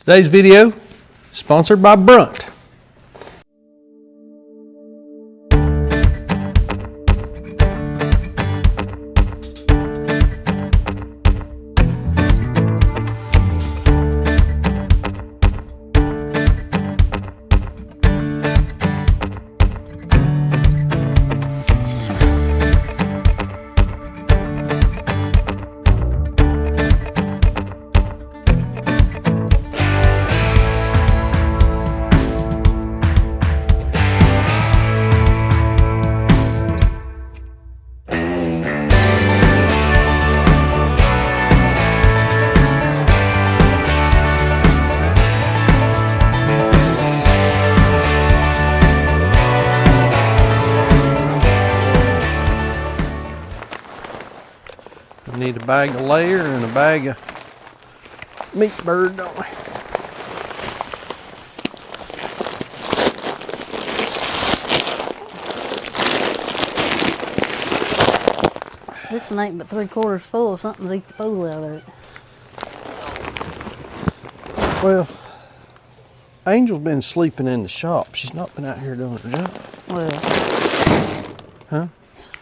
Today's video sponsored by Brunt. We need a bag of layer and a bag of meat bird, don't we? This one ain't but 3/4 full. Something's eat the fool out of it. Well, Angel's been sleeping in the shop. She's not been out here doing her job. Well, huh?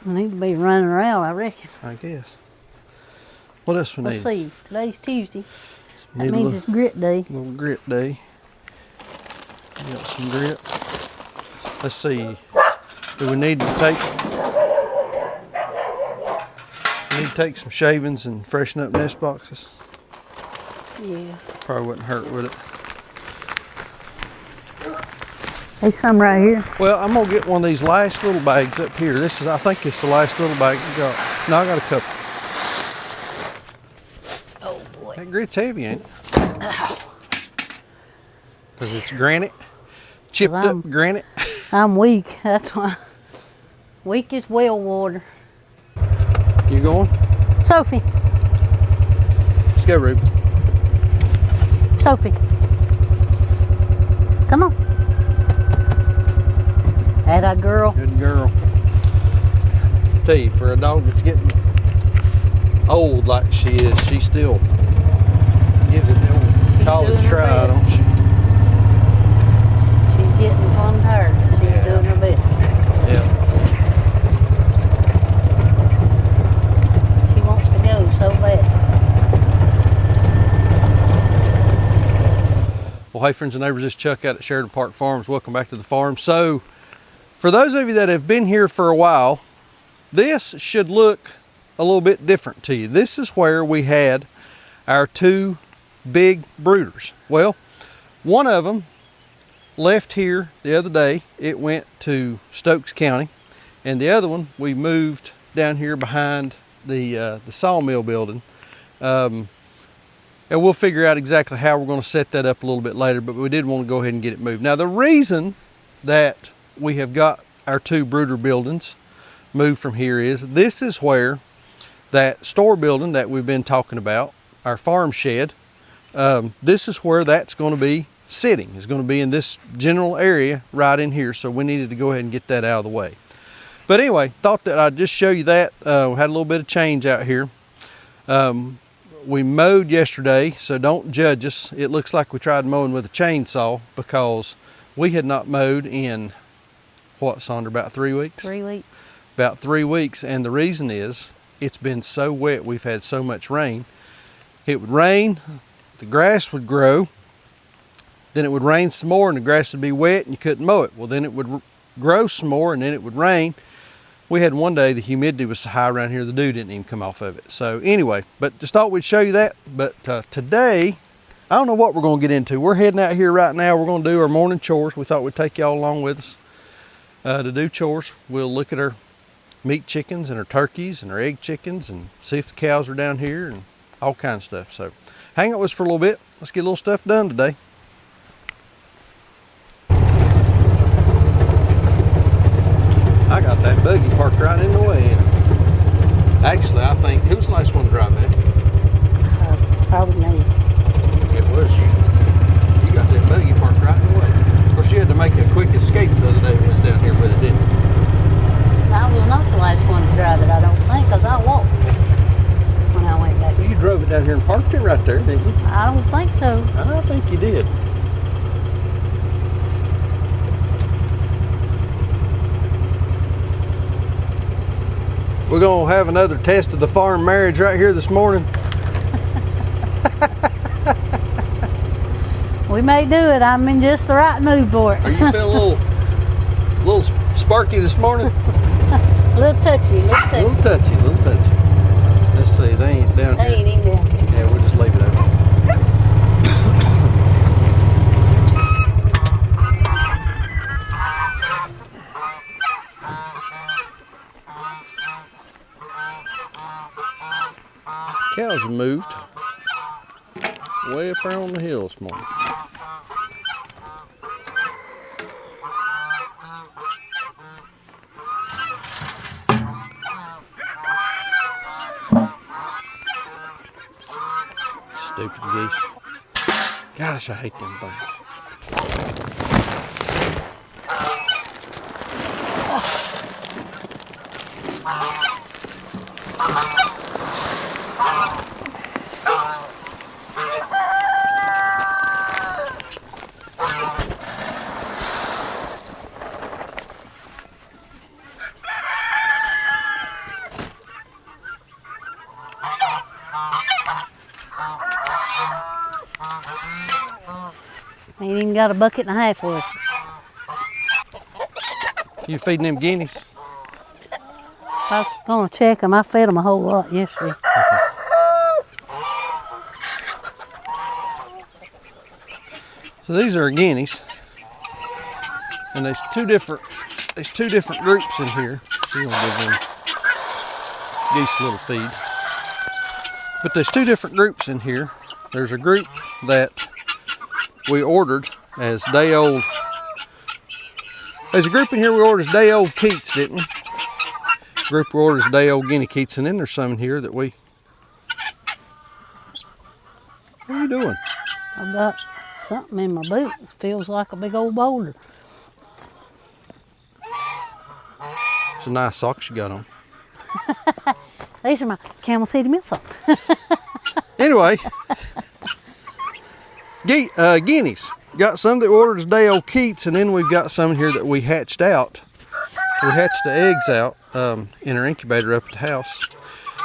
I need to be running around, I reckon. I guess. What else we need? Let's see. Today's Tuesday. That Need means it's grit day. Little grit day. We got some grit. Let's see. Do we need to take? We need to take some shavings and freshen up nest boxes. Yeah. Probably wouldn't hurt, would it? There's some right here. Well, I'm gonna get one of these last little bags up here. This is, I think it's the last little bag we got. No, I got a couple. Oh boy. That grit's heavy, ain't it? Because it's granite, chipped up granite. I'm weak. That's why. Weak as well water. You going? Sophie. Let's go, Ruben. Sophie. Come on. That girl. Good girl. Tell you, for a dog that's getting old like she is, she still gives it the old college try, don't she? She's getting plumb tired. She's doing her best. Yeah. She wants to go so bad. Well, hey friends and neighbors, this is Chuck out at Sheridan Park Farms. Welcome back to the farm. So, for those of you that have been here for a while, this should look a little bit different to you. This is where we had our two big brooders. Well, one of them left here the other day. It went to Stokes County, and the other one we moved down here behind the sawmill building. And we'll figure out exactly how we're going to set that up a little bit later, but we did want to go ahead and get it moved. Now, the reason that we have got our two brooder buildings moved from here is this is where that store building that we've been talking about, our farm shed, this is where that's going to be sitting. It's going to be in this general area right in here, so we needed to go ahead and get that out of the way. But anyway, thought that I'd just show you that. We had a little bit of change out here. We mowed yesterday, so don't judge us. It looks like we tried mowing with a chainsaw because we had not mowed in, what, Sandra, about 3 weeks? 3 weeks. About 3 weeks, and the reason is it's been so wet. We've had so much rain. It would rain, the grass would grow, then it would rain some more and the grass would be wet and you couldn't mow it. Well, then it would grow some more and then it would rain. We had one day the humidity was so high around here the dew didn't even come off of it. So anyway, but just thought we'd show you that. But today, I don't know what we're going to get into. We're heading out here right now. We're going to do our morning chores. We thought we'd take y'all along with us to do chores. We'll look at our meat chickens and our turkeys and our egg chickens and see if the cows are down here and all kinds of stuff. So hang out with us for a little bit. Let's get a little stuff done today. I got that buggy parked right in the way. Actually, I think, who's the last one to drive that? Probably me. It was you. You got that buggy parked right in the way. Of course, you had to make a quick escape the other day when it was down here with it, didn't you? I was not the last one to drive it, I don't think, because I walked when I went back. You drove it down here and parked it right there, didn't you? I don't think so. I think think you did. We're gonna have another test of the farm marriage right here this morning. We may do it. I'm in just the right mood for it. Are you feeling a little sparky this morning? A little touchy, A little touchy. Let's see, they ain't down They here. ain't even down here. Yeah, we'll just leave it open. Cows have moved way up there on the hill this morning. Stupid geese. Gosh, I hate them things. Ain't even got a bucket and a half for us. You feeding them guineas? I was gonna check them. I fed them a whole lot yesterday. So these are guineas, and there's two different groups in here. We're gonna give them geese a little feed. But there's two different groups in here. There's a group that we ordered as day old. There's a group in here we ordered as day old Keats, didn't we? A group we ordered as day old Guinea Keats, and then there's some in here that we. What are you doing? I got something in my boot. It feels like a big old boulder. It's a nice socks you got on. These are my camel feed milk socks. Anyway, guineas. Got some that we ordered as day old Keats, and then we've got some here that we hatched out. We hatched the eggs out in our incubator up at the house.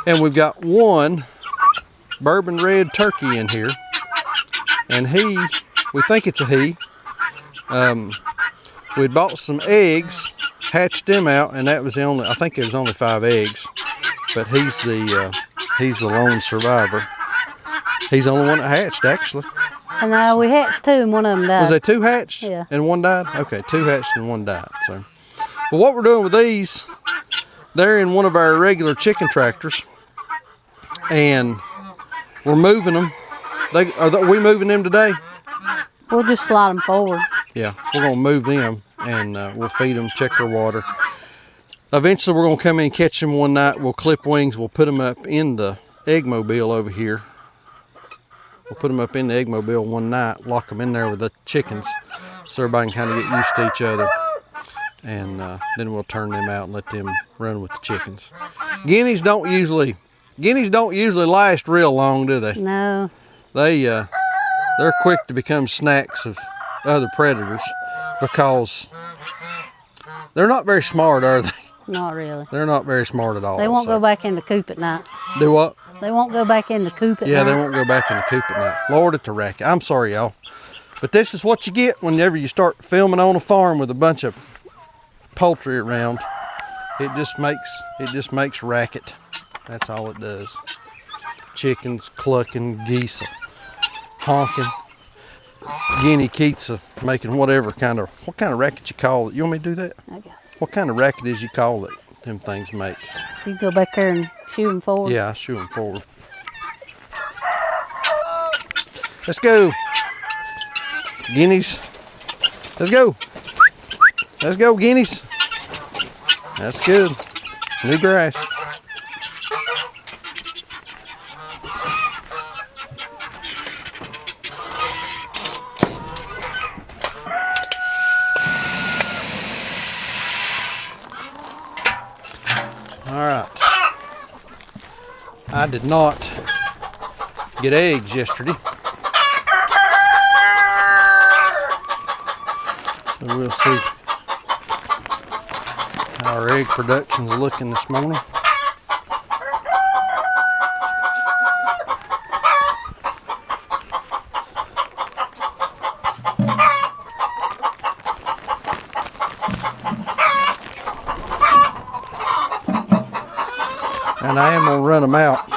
And we've got one bourbon red turkey in here. And we think it's a he. We bought some eggs, hatched them out, and that was I think there was only 5 eggs. But he's the lone survivor. He's the only one that hatched, actually. And we hatched 2 and one of them died. Was there 2 hatched? Yeah. And 1 died? Okay, 2 hatched and 1 died. So, but what we're doing with these, they're in one of our regular chicken tractors, and we're moving them. Are we moving them today? We'll just slide them forward. Yeah, we're gonna move them, and we'll feed them, check their water. Eventually, we're gonna come in and catch them one night. We'll clip wings. We'll put them up in the egg mobile over here. We'll put them up in the egg mobile one night, lock them in there with the chickens, so everybody can kind of get used to each other. And then we'll turn them out and let them run with the chickens. Guineas don't usually last real long, do they? No. They're quick to become snacks of other predators because they're not very smart, are they? Not really. They're not very smart at all. They won't go back in the coop at night. Do what? They won't go back in the coop at night. Yeah, they won't go back in the coop at night. Lord, it's a racket. I'm sorry, y'all. But this is what you get whenever you start filming on a farm with a bunch of poultry around. It just makes racket. That's all it does. Chickens clucking, geese honking, Guinea Keats making what kind of racket you call it. You want me to do that? I got it. What kind of racket is you call it? Them things make. You go back there and shoo them forward. Yeah, I shoo them forward. Let's go, guineas. Let's go. Let's go, guineas. That's good. New grass. All right. I did not get eggs yesterday. we'll see how our egg production's looking this morning. And I am gonna run them out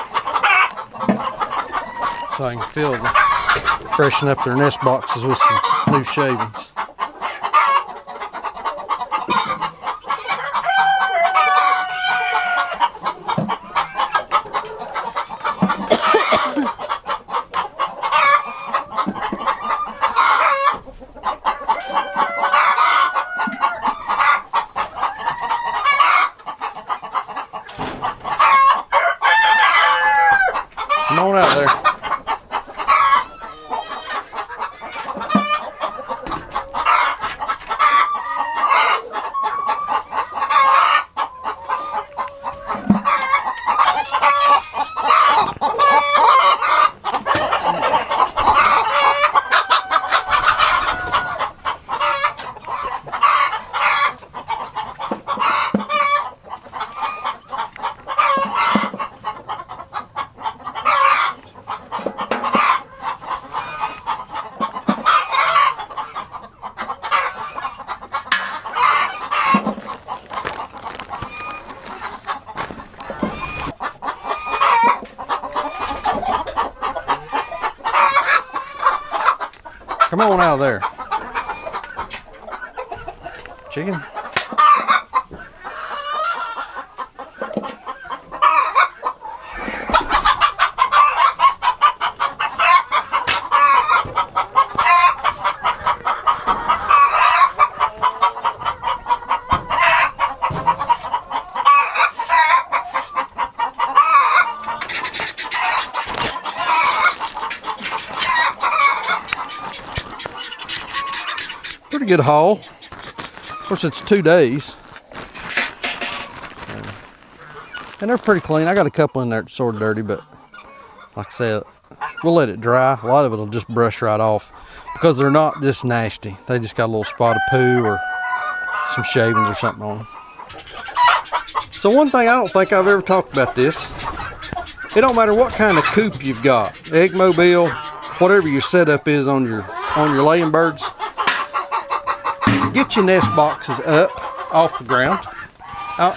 so I can fill them, freshen up their nest boxes with some new shavings. Come on out there. Come on out of there. Chicken. Pretty good haul. Of course, it's 2 days. And they're pretty clean. I got a couple in there that's sort of dirty, but like I said, we'll let it dry. A lot of it will just brush right off because they're not just nasty. They just got a little spot of poo or some shavings or something on them. So one thing I don't think I've ever talked about this, it don't matter what kind of coop you've got, egg mobile, whatever your setup is on your laying birds, get your nest boxes up off the ground.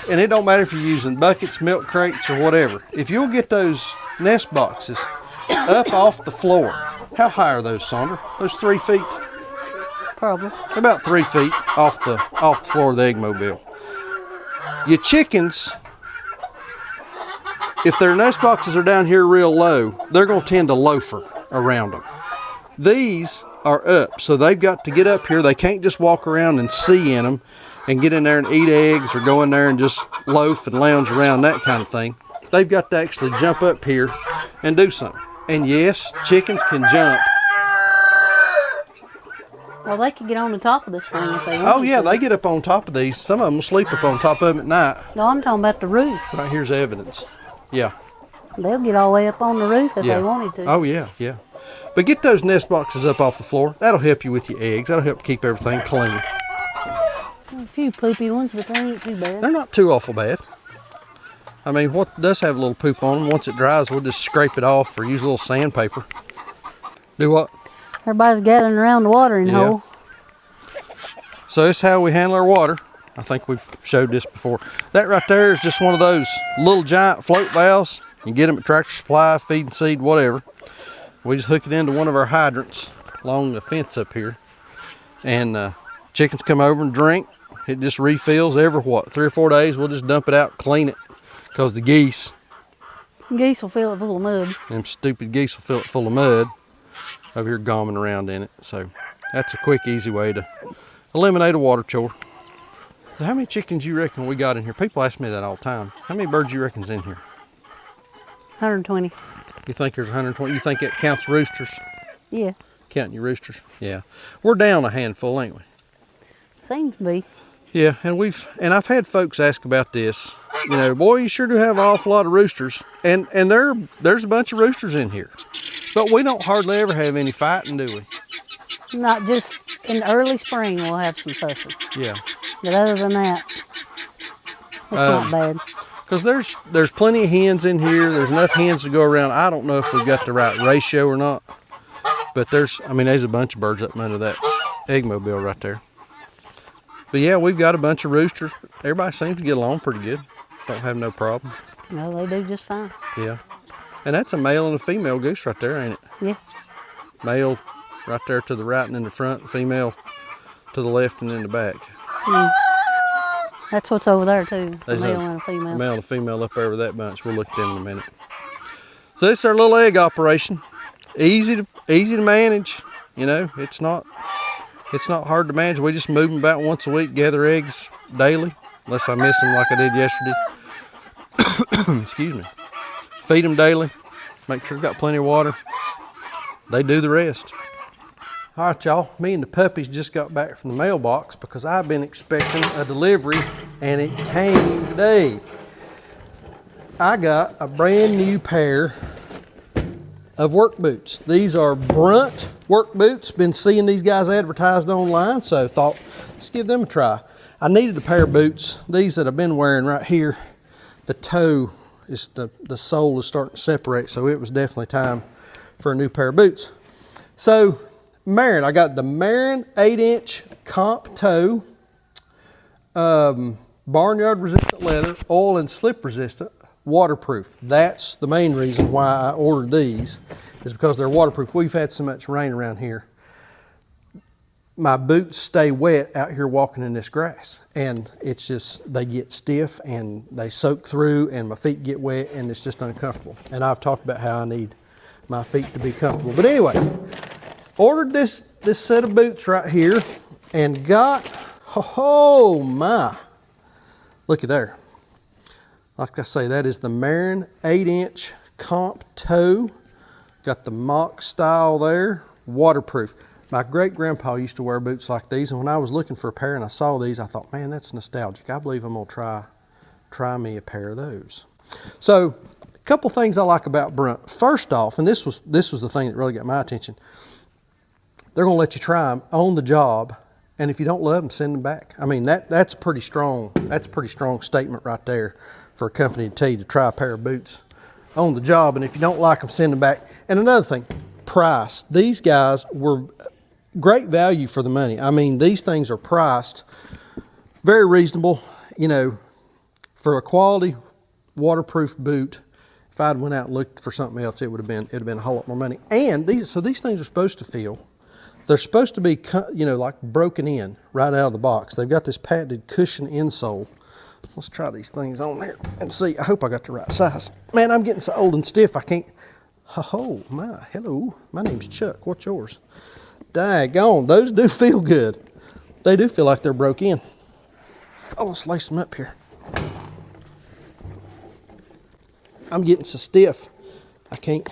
And it don't matter if you're using buckets, milk crates, or whatever. If you'll get those nest boxes up off the floor, how high are those, Sandra? Those 3 feet? Probably. About 3 feet off the floor of the egg mobile. Your chickens, if their nest boxes are down here real low, they're going to tend to loafer around them. These are up, so they've got to get up here. They can't just walk around and see in them and get in there and eat eggs or go in there and just loaf and lounge around, that kind of thing. They've got to actually jump up here and do something. And yes, chickens can jump. Well, they could get on the top of this thing if they want. Oh yeah, they get up on top of these. Some of them will sleep up on top of them at night. No, I'm talking about the roof. Right here's evidence. Yeah. They'll get all the way up on the roof if Yeah. they wanted to. Oh yeah, yeah. But get those nest boxes up off the floor. That'll help you with your eggs. That'll help keep everything clean. A few poopy ones, but they ain't too bad. They're not too awful bad. I mean, what does have a little poop on them, once it dries, we'll just scrape it off or use a little sandpaper. Do what? Everybody's gathering around the watering Yeah. hole. So this is how we handle our water. I think we've showed this before. That right there is just one of those little giant float valves. You can get them at Tractor Supply, Feed and Seed, whatever. We just hook it into one of our hydrants along the fence up here. And chickens come over and drink. It just refills every, 3 or 4 days. We'll just dump it out, clean it. Because the geese, Geese will fill it full of mud. them stupid geese will fill it full of mud over here gomming around in it. So that's a quick, easy way to eliminate a water chore. So how many chickens you reckon we got in here? People ask me that all the time. How many birds you reckon's in here? 120. You think there's 120? You think that counts roosters? Yeah, Counting your roosters? Yeah. We're down a handful, ain't we? seems to be. Yeah, and I've had folks ask about this. You know, boy, you sure do have an awful lot of roosters. And there's a bunch of roosters in here. But we don't hardly ever have any fighting, do we? Not just in the early spring we'll have some fusses. Yeah. But other than that, it's not bad. Because there's plenty of hens in here. There's enough hens to go around. I don't know if we've got the right ratio or not. But there's a bunch of birds up under that eggmobile right there. But yeah, we've got a bunch of roosters. Everybody seems to get along pretty good. Don't have no problem. No, they do just fine. Yeah. And that's a male and a female goose right there, ain't it? Yeah. Male right there to the right and in the front, female to the left and in the back. Mm. That's what's over there too, a There's male and a female. Male and a female up over that bunch. We'll look at them in a minute. So this is our little egg operation. Easy to manage. You know, it's not hard to manage. We just move them about once a week, gather eggs daily, unless I miss them like I did yesterday. Excuse me. Feed them daily. Make sure they've got plenty of water. They do the rest. All right, y'all. Me and the puppies just got back from the mailbox because I've been expecting a delivery and it came today. I got a brand new pair of work boots. These are Brunt work boots. Been seeing these guys advertised online, so thought let's give them a try. I needed a pair of boots. These that I've been wearing right here, the toe is the sole is starting to separate, so it was definitely time for a new pair of boots. So Marin, I got the Marin 8-inch comp toe, barnyard resistant leather, oil and slip resistant, waterproof. That's the main reason why I ordered these, is because they're waterproof. We've had so much rain around here. My boots stay wet out here walking in this grass, and it's just, they get stiff and they soak through and my feet get wet and it's just uncomfortable. And I've talked about how I need my feet to be comfortable. But anyway, ordered this set of boots right here and got, oh my, look at there. Like I say, that is the Marin 8-inch comp toe. Got the mock style there, waterproof. My great-grandpa used to wear boots like these, and when I was looking for a pair and I saw these, I thought, man, that's nostalgic. I believe I'm gonna try me a pair of those. So, a couple things I like about Brunt. First off, and this was the thing that really got my attention, they're gonna let you try them on the job, and if you don't love them, send them back. I mean, that's a pretty strong statement right there for a company to tell you to try a pair of boots on the job, and if you don't like them, send them back. And another thing, price. These guys were great value for the money. I mean, these things are priced very reasonable, you know, for a quality waterproof boot. If I'd went out and looked for something else, it'd have been a whole lot more money. And these things are supposed to feel, they're supposed to be, you know, like broken in right out of the box. They've got this patented cushion insole. Let's try these things on here and see. I hope I got the right size. Man, I'm getting so old and stiff I can't. Oh my, hello, my name's Chuck. What's yours? Daggone, those do feel good. They do feel like they're broke in. Oh, let's lace them up here. I'm getting so stiff I can't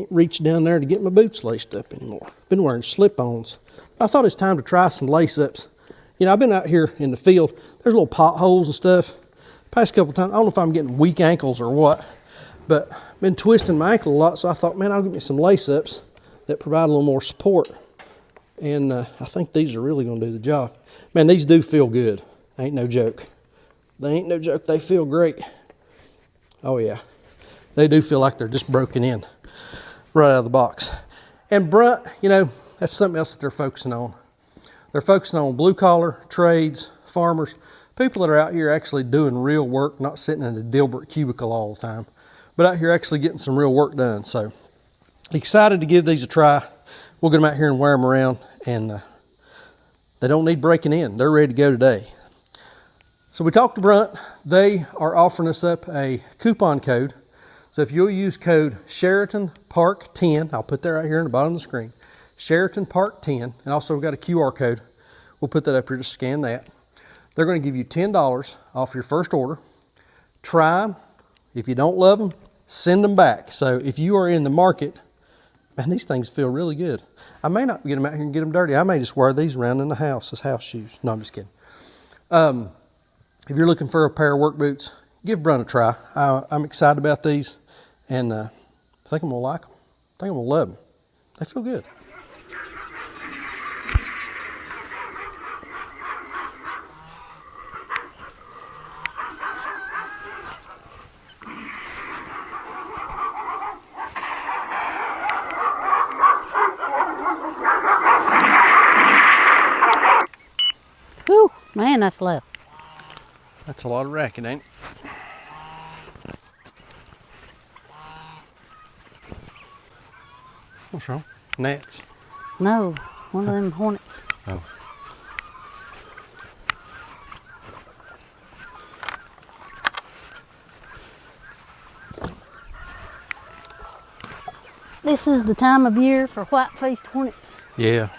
reach down there to get my boots laced up anymore. Been wearing slip-ons. I thought it's time to try some lace-ups. You know, I've been out here in the field. There's little potholes and stuff. Past couple times, I don't know if I'm getting weak ankles or what, but I've been twisting my ankle a lot, so I thought, man, I'll get me some lace-ups that provide a little more support. And I think these are really going to do the job. Man, these do feel good. Ain't no joke. They ain't no joke. They feel great. Oh, yeah. They do feel like they're just broken in right out of the box. And Brunt, you know, that's something else that they're focusing on. They're focusing on blue-collar trades, farmers, people that are out here actually doing real work, not sitting in a Dilbert cubicle all the time, but out here actually getting some real work done. So excited to give these a try. We'll get them out here and wear them around, and they don't need breaking in. They're ready to go today. So we talked to Brunt. They are offering us up a coupon code. So if you'll use code SheratonPark10, I'll put that right here in the bottom of the screen, SheratonPark10, and also we've got a QR code. We'll put that up here, just scan that. They're going to give you $10 off your first order. Try them. If you don't love them, send them back. So if you are in the market, man, these things feel really good. I may not get them out here and get them dirty. I may just wear these around in the house as house shoes. No, I'm just kidding. If you're looking for a pair of work boots, give Brunt a try. I'm excited about these, and I think I'm going to like them. I think I'm going to love them. I They feel good. Whew, man, that's loud. That's a lot of racket, ain't it? What's wrong? Gnats? No, one of them hornets. Oh. This is the time of year for white-faced hornets. Yeah.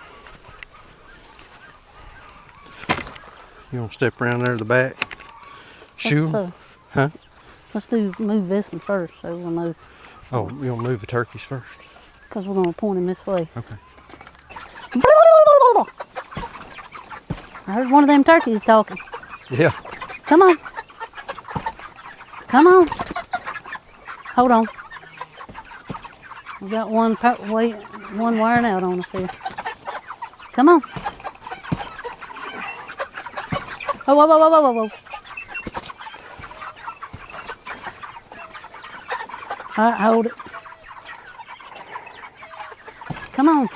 You want to step around there to the back? Shoot 'em? Let's, Huh? let's move this one first so we'll know. Oh, you want to move the turkeys first? Because we're going to point him this way. Okay. I heard one of them turkeys talking. Yeah. Come on. Come on. Hold on. We got one wiring out on us here. Come on. Oh, whoa, whoa, whoa, whoa, whoa. All right, hold it. Come on.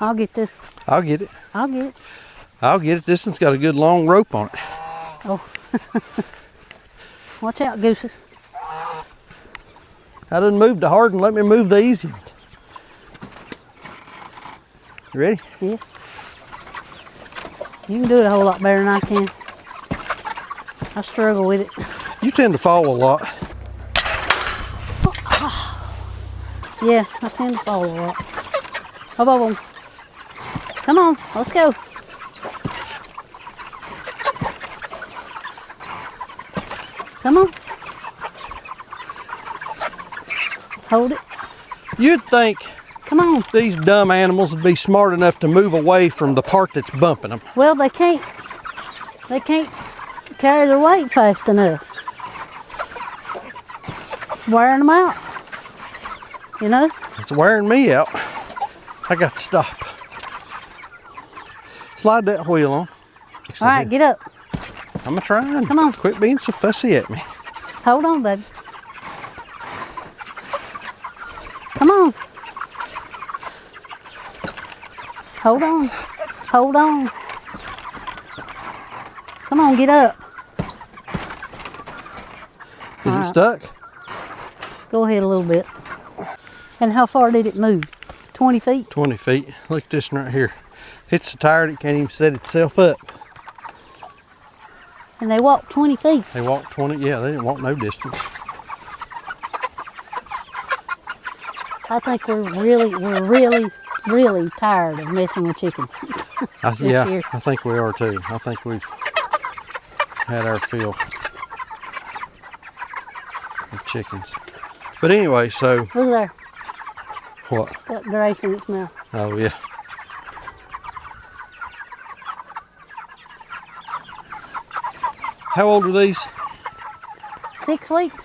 I'll get this. I'll get it. I'll get it. I'll get it. This one's got a good long rope on it. Oh. Watch out, gooses. I didn't move the hard one. Let me move the easy one. You ready? Yeah. You can do it a whole lot better than I can. I struggle with it. You tend to fall a lot. Yeah, I tend to fall a lot. Oh, oh, oh. Come on, let's go. Come on. Hold it. You'd think Come on. these dumb animals would be smart enough to move away from the part that's bumping them. Well, they can't carry their weight fast enough. Wearing them out. You know? It's wearing me out. I got to stop. Slide that wheel on. All right, get up. I'm trying. Come on. Quit being so fussy at me. Hold on, baby. Come on. Hold on. Hold on. Come on, get up. Is All it right. stuck? Go ahead a little bit. And how far did it move? 20 feet? 20 feet. Look at this one right here. It's so tired it can't even set itself up. And they walked 20 feet. They walked 20. Yeah, they didn't walk no distance. I think we're really tired of messing with chickens. Yeah, year. I think we are too. I think we've had our fill of chickens. But anyway, so Look there, what? got grace in its mouth. Oh yeah. How old are these? 6 weeks,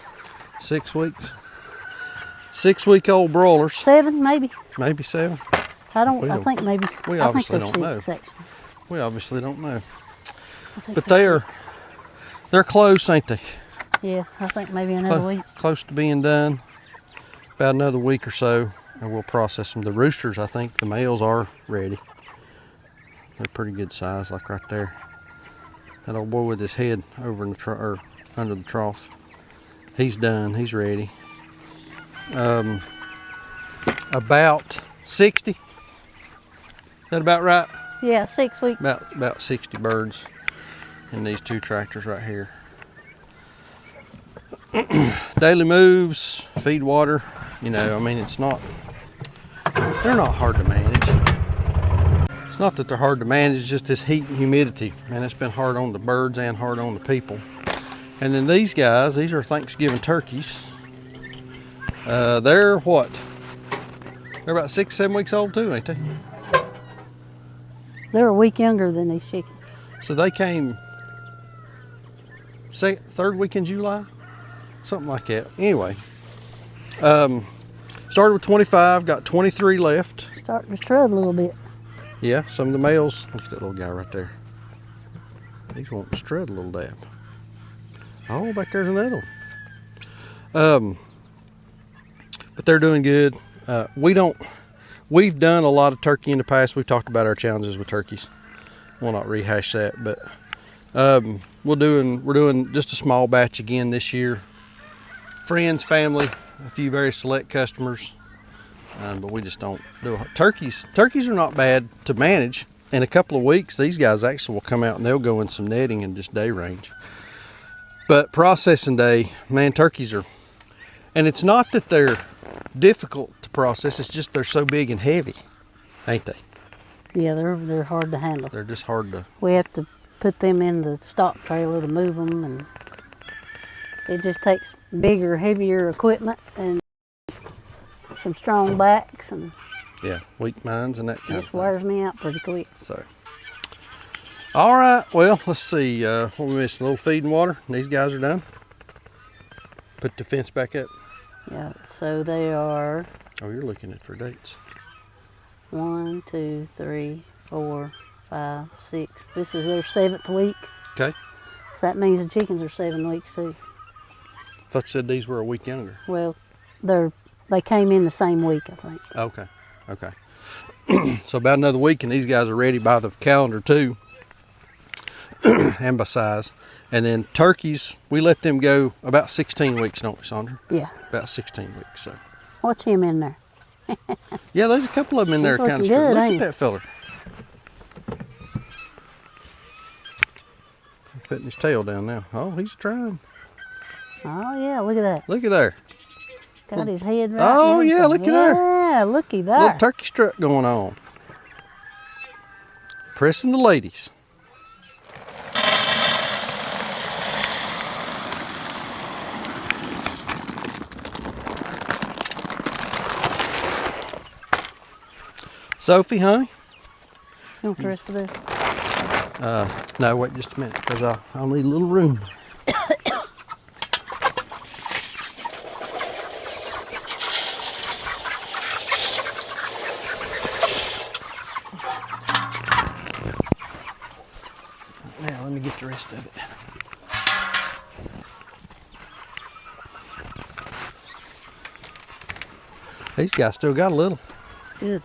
6 weeks. 6-week-old broilers. 7 maybe. Maybe 7. I don't. We I don't- think maybe. we I think obviously they're don't know. 6 actually. We obviously don't know. I think But they're close, ain't they? Yeah, I think maybe another week. Close to being done. About another week or so, and we'll process them. The roosters, I think the males are ready. They're pretty good size, like right there. That old boy with his head over in the or under the trough. He's done. He's ready. About 60. Is that about right? Yeah, 6 weeks. About 60 birds in these 2 tractors right here. Daily moves, feed, water. You know, I mean, they're not hard to manage. It's not that they're hard to manage, it's just this heat and humidity. Man, it's been hard on the birds and hard on the people. And then these guys, these are Thanksgiving turkeys. They're what? They're about 6, 7 weeks old too, ain't they? They're a week younger than these chickens. So they came third week in July, something like that. Anyway, started with 25, got 23 left. Starting to strut a little bit. Yeah, some of the males. Look at that little guy right there. He's wanting to strut a little dab. Oh, back there's another one. But they're doing good. We've done a lot of turkey in the past. We've talked about our challenges with turkeys. We'll not rehash that, but we're doing just a small batch again this year. Friends, family, a few very select customers, but we just don't do it. Turkeys are not bad to manage. In a couple of weeks, these guys actually will come out and they'll go in some netting and just day range. But processing day, man, turkeys are, and it's not that they're difficult to process, it's just they're so big and heavy, ain't they? Yeah, they're hard to handle. They're just hard to. We have to put them in the stock trailer to move them, and it just takes bigger, heavier equipment and some strong backs, and Yeah, weak minds and that kind of just thing. wears me out pretty quick. So, all right, well, let's see. What we missing? A little feed and water. These guys are done. Put the fence back up. Yeah, so they are Oh, you're looking at for dates. 1, 2, 3, 4, 5, 6. This is their 7th week. Okay. So that means the chickens are 7 weeks too. Thought you said these were a week younger. Well, they came in the same week, I think. Okay. Okay. So about another week, and these guys are ready by the calendar too, and by size. And then turkeys, we let them go about 16 weeks, don't we, Sandra? Yeah. About 16 weeks. So. Watch him in there. Yeah, there's a couple of them in there He's kind of looking good, Look ain't at he? that feller. Putting his tail down now. Oh, he's trying. Oh yeah, look at that. Look at there. Got his head right. Oh, and yeah, everything. looky there. Yeah, looky there. Little turkey strut going on. Pressing the ladies. Sophie, honey? You want the rest of this? No, wait just a minute, because I'll need a little room. Now, let me get the rest of it. These guys still got a little. Good.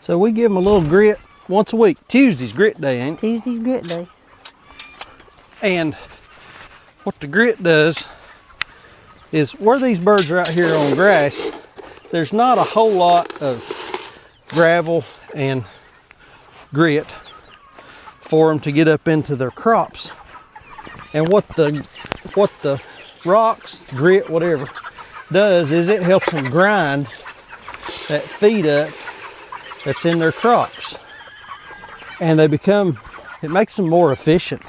So we give them a little grit once a week. Tuesday's grit day, ain't it? Tuesday's grit day. And what the grit does is where these birds are out here on grass, there's not a whole lot of gravel and grit for them to get up into their crops. And what the rocks, grit, whatever, does is it helps them grind that feed up that's in their crops. And it makes them more efficient.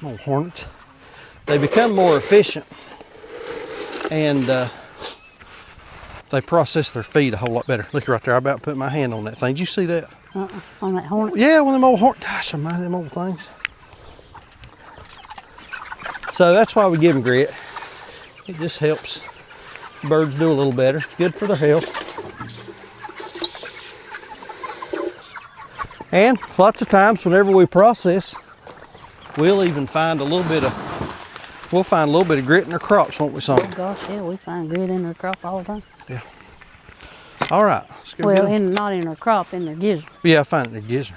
Hornets. They become more efficient, and they process their feed a whole lot better. Look right there, I about put my hand on that thing. Did you see that? On that hornet? Yeah, one of them old hornets. Gosh, I mind them old things. So that's why we give them grit. It just helps birds do a little better. Good for their health. And lots of times whenever we process, we'll even find a little bit of grit in their crops, won't we, son? Oh gosh, yeah, we find grit in their crop all the time. Yeah. All right. Let's go Well, get 'em. not in their crop, in their gizzard. Yeah, I find it in their gizzard.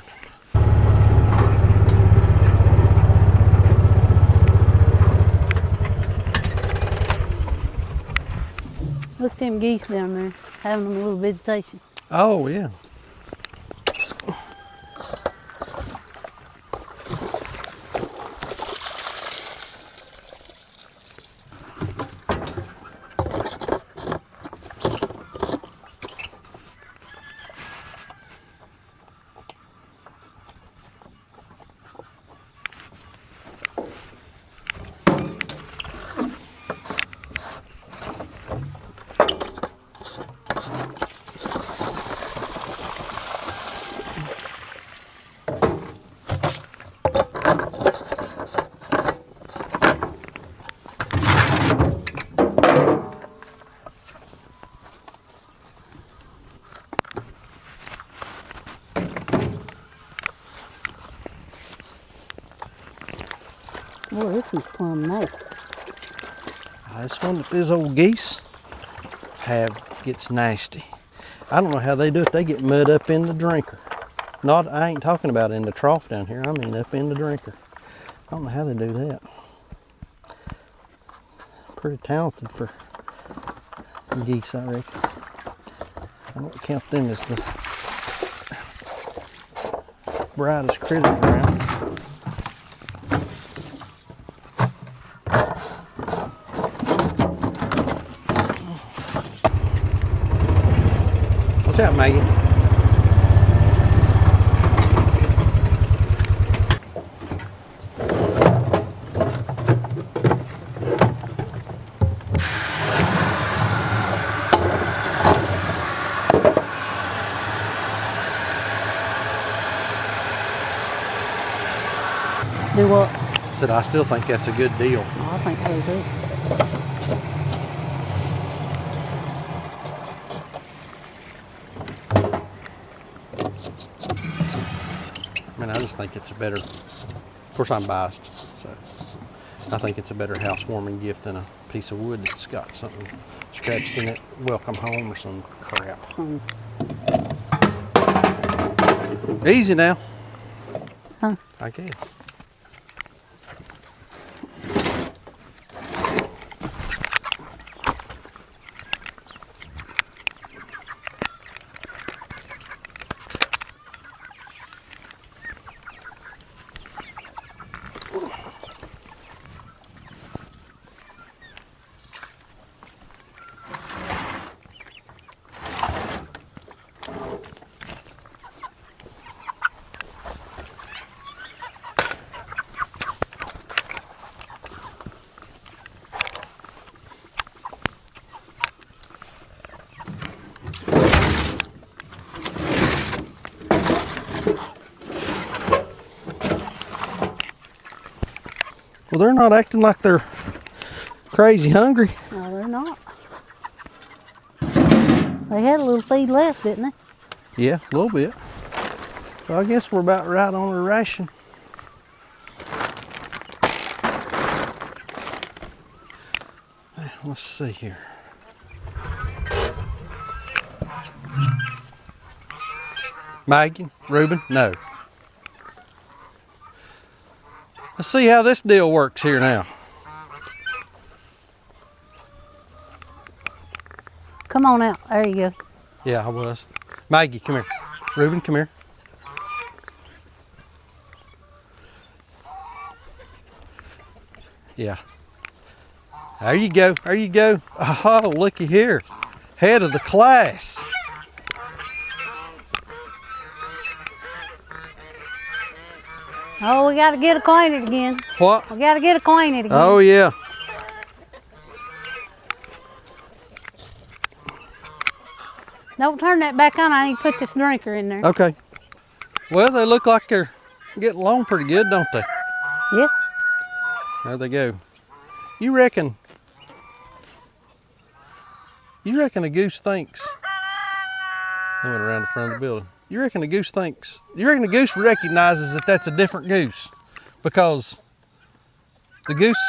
Look at them geese down there, having them a little visitation. Oh, yeah. Boy, this one's plumb nasty. This one that these old geese have gets nasty. I don't know how they do it. They get mud up in the drinker. Not, I ain't talking about in the trough down here. I mean up in the drinker. I don't know how they do that. Pretty talented for geese, I reckon. I don't count them as the brightest critters around. Watch out, Maggie. Do what? I said, I still think that's a good deal. Oh, I think so too. I mean, I just think it's a better, of course I'm biased, so I think it's a better housewarming gift than a piece of wood that's got something scratched in it, welcome home or some crap. Easy now. Huh? I guess. Well, they're not acting like they're crazy hungry. No, they're not. They had a little feed left, didn't they? Yeah, a little bit. So I guess we're about right on our ration. Let's see here. Megan, Reuben, no. Let's see how this deal works here now. Come on out. There you go. Yeah, I was. Maggie, come here. Reuben, come here. Yeah. There you go. There you go. Oh, looky here. Head of the class. Oh, we got to get acquainted again. What? We got to get acquainted again. Oh, yeah. Don't turn that back on. I ain't put this drinker in there. Okay. Well, they look like they're getting along pretty good, don't they? Yeah. There they go. You reckon a goose thinks, I went around the front of the building. You reckon the goose recognizes that that's a different goose? Because the goose,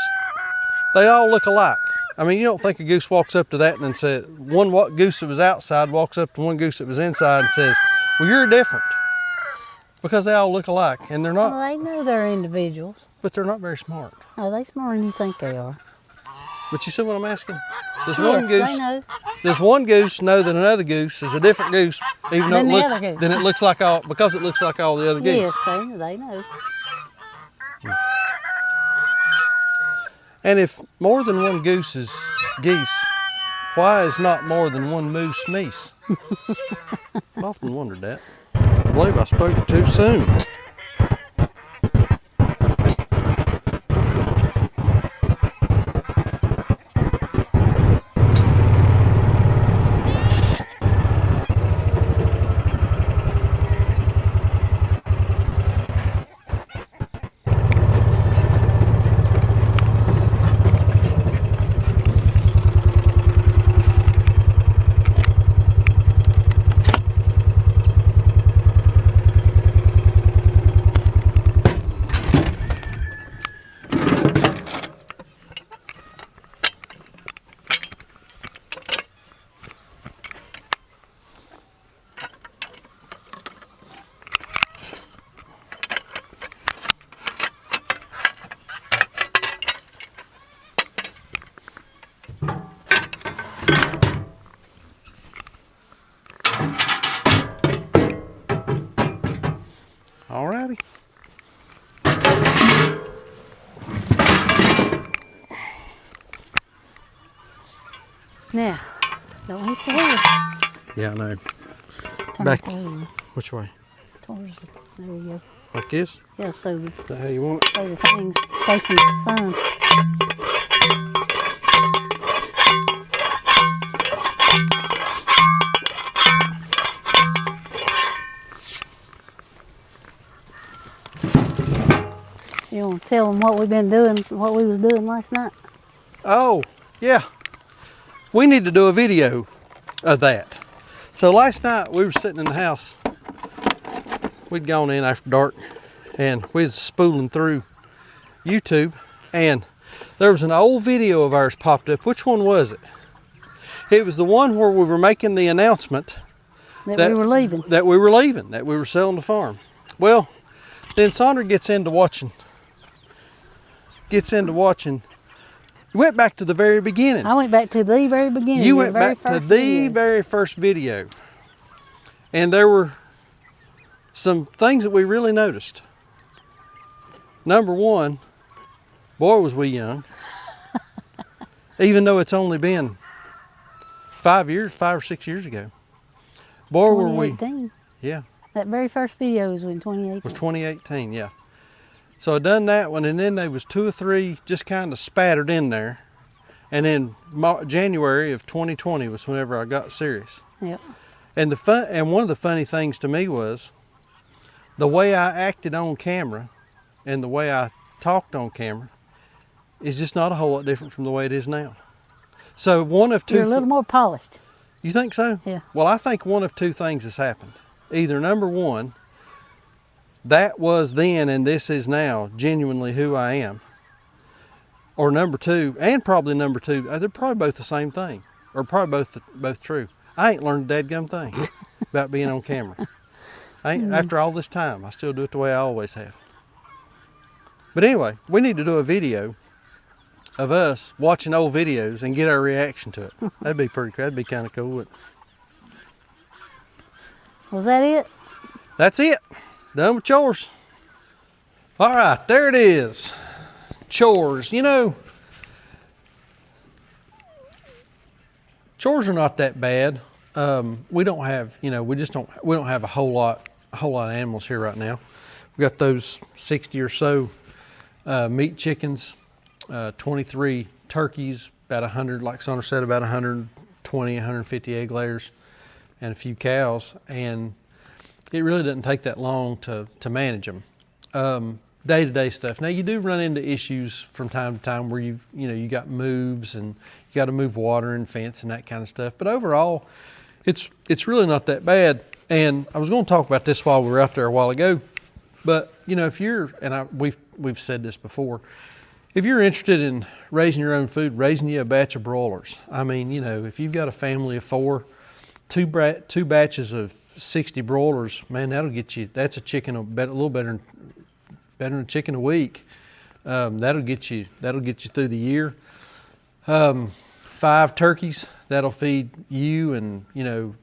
they all look alike. I mean, you don't think a goose walks up to that and then says, one goose that was outside walks up to one goose that was inside and says, well, you're different. Because they all look alike, and they're not. Well, they know they're individuals. But they're not very smart. Oh, they smarter than you think they are. But you see what I'm asking? There's Yes, one goose. they know. does one goose know that another goose is a different goose, even though Than the other it goose. then it looks like all because it looks like all the other geese? Yes, they know. And if more than one goose is geese, why is not more than one moose meese? I've often wondered that. I believe I spoke too soon. Alrighty. Now, don't hit your head. Yeah, I know. Turn Back. it over Which way? towards it. There you go. Like this? Yeah, so Is that how you want it? the thing's facing the sun. You want to tell them what we've been doing, what we was doing last night? Oh, yeah. We need to do a video of that. So last night we were sitting in the house. We'd gone in after dark and we was spooling through YouTube and there was an old video of ours popped up. Which one was it? It was the one where we were making the announcement That we were leaving. that we were leaving, that we were selling the farm. Well, then Sandra gets into watching. You went back to the very beginning. I went back to the very beginning. You the went very back to first the video. very first video. And there were some things that we really noticed. Number one, boy was we young. Even though it's only been 5 or 6 years ago. Boy were we. 2018. Yeah. That very first video was in 2018. Was 2018, yeah. So I done that one, and then there was 2 or 3 just kind of spattered in there. And then January of 2020 was whenever I got serious. Yep. And one of the funny things to me was the way I acted on camera and the way I talked on camera is just not a whole lot different from the way it is now. So one of two. You're a little more polished. You think so? Yeah. Well, I think one of two things has happened. Either number one, that was then and this is now genuinely who I am. Or number two, and probably number two, they're probably both the same thing. Or probably both true. I ain't learned a dadgum thing about being on camera. After all this time, I still do it the way I always have. But anyway, we need to do a video of us watching old videos and get our reaction to it. That'd be pretty cool. That'd be kind of cool. Wouldn't it? Was that it? That's it. Done with chores. All right, there it is. Chores. You know, chores are not that bad. We don't have, we don't have a whole lot of animals here right now. We got those 60 or so meat chickens, 23 turkeys, about 100, like Sandra said, about 120, 150 egg layers, and a few cows. And it really doesn't take that long to manage them. Day-to-day stuff. Now you do run into issues from time to time where you got moves and you got to move water and fence and that kind of stuff. But overall, it's really not that bad. And I was going to talk about this while we were out there a while ago. But if you're, and we've said this before, if you're interested in raising your own food, raising you a batch of broilers. I mean, if you've got a family of 4, two batches of 60 broilers, man, that'll get you. That's a chicken a little better than a chicken a week. That'll get you through the year. 5 turkeys, that'll feed you and, you know,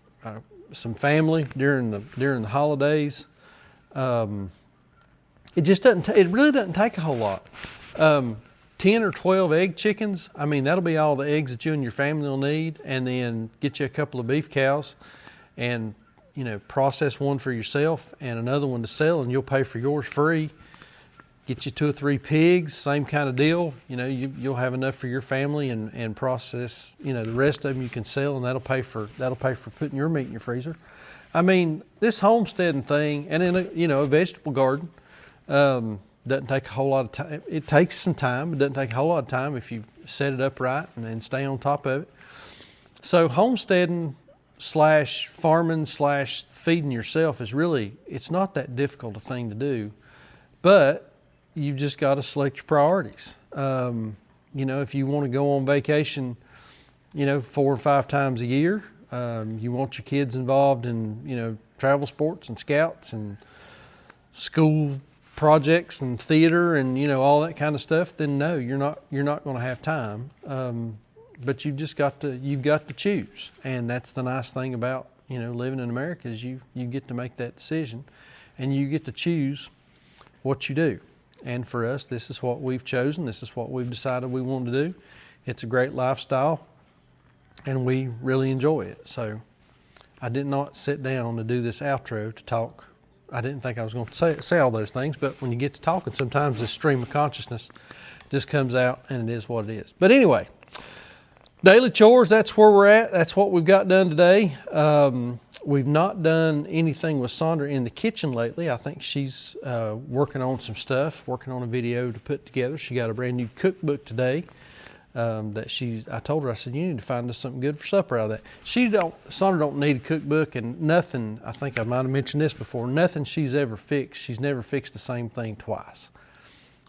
some family during the holidays. It just doesn't, it really doesn't take a whole lot. 10 or 12 egg chickens, I mean, that'll be all the eggs that you and your family will need, and then get you a couple of beef cows and, you know, process one for yourself and another one to sell, and you'll pay for yours free. Get you 2 or 3 pigs, same kind of deal. You know, you'll have enough for your family, and process, you know, the rest of them you can sell, and that'll pay for putting your meat in your freezer. I mean, this homesteading thing, and in a, you know, a vegetable garden, doesn't take a whole lot of time. It takes some time, but doesn't take a whole lot of time if you set it up right and then stay on top of it. So homesteading / farming / feeding yourself is really, it's not that difficult a thing to do, but you've just got to select your priorities. You know, if you want to go on vacation, you know, 4 or 5 times a year, you want your kids involved in, you know, travel sports and scouts and school projects and theater and, you know, all that kind of stuff, then no, you're not going to have time. But you've got to choose, and that's the nice thing about, you know, living in America, is you get to make that decision, and you get to choose what you do. And for us, this is what we've chosen. This is what we've decided we want to do. It's a great lifestyle, and we really enjoy it. So I did not sit down to do this outro to talk. I didn't think I was going to say all those things, but when you get to talking, sometimes this stream of consciousness just comes out, and it is what it is. But anyway, daily chores, that's where we're at. That's what we've got done today. We've not done anything with Sandra in the kitchen lately. I think she's working on some stuff, working on a video to put together. She got a brand new cookbook today. I told her, I said, you need to find us something good for supper out of that. Sandra don't need a cookbook, and nothing, I think I might have mentioned this before, nothing she's ever fixed, she's never fixed the same thing twice.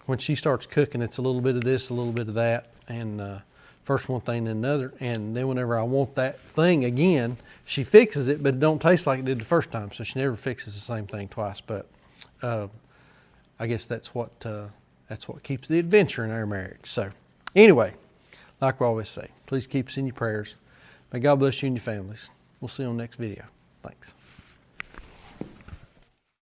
When she starts cooking, it's a little bit of this, a little bit of that, and first one thing, then another, and then whenever I want that thing again, she fixes it, but it don't taste like it did the first time, so she never fixes the same thing twice. But I guess that's what keeps the adventure in our marriage. So anyway, like we always say, please keep us in your prayers. May God bless you and your families. We'll see you on the next video. Thanks.